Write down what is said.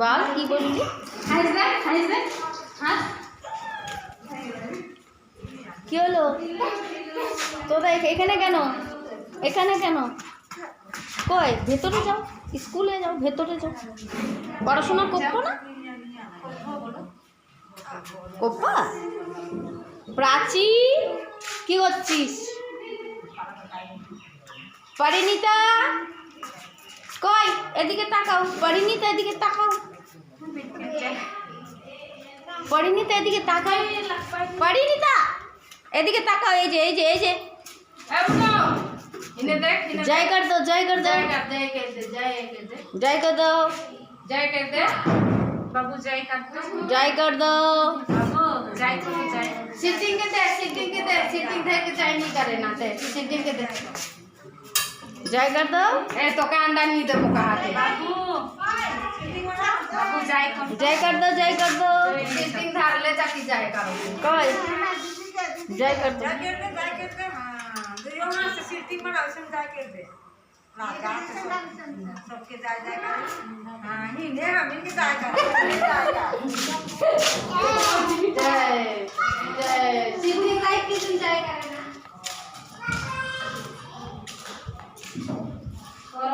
বল কি বললি? কি হলো তোরা এখানে কেন? এখানে কেন? কই ভেতরে যাও, স্কুলে যাও, ভেতরে যাও। পড়াশোনা করবো না? কোপা প্রাচী কি করছিস? পরিণীতা কই এদিকে তাকাও। পরিণীতা এদিকে তাকাও। পরিণীতা এদিকে তাকাও। পরিণীতা এদিকে তাকাও। এই যে এই যে এই যে जय कर दो, जय कर दो, जय कर दो, जय कर दे बाबू, जय कर दो, जय कर दो बाबू जय कर जय। सिटिंग के दे, सिटिंग के दे, सिटिंग दे के जय नहीं करे ना दे, सिटिंग के दे जय कर दो। ए तो का अंडा नहीं दे मुका हाथे बाबू बाबू जय कर जय कर दो, जय कर दो। सिटिंग धार ले जाके जय करो। कोई जय कर दो। सिटिंग में औसन जाय कर दे ना गांव से सबके जाय जाय कर। हां ही ने हम इनके जाय कर जय जय सिटिंग लाइक की तुम जय करे ना। और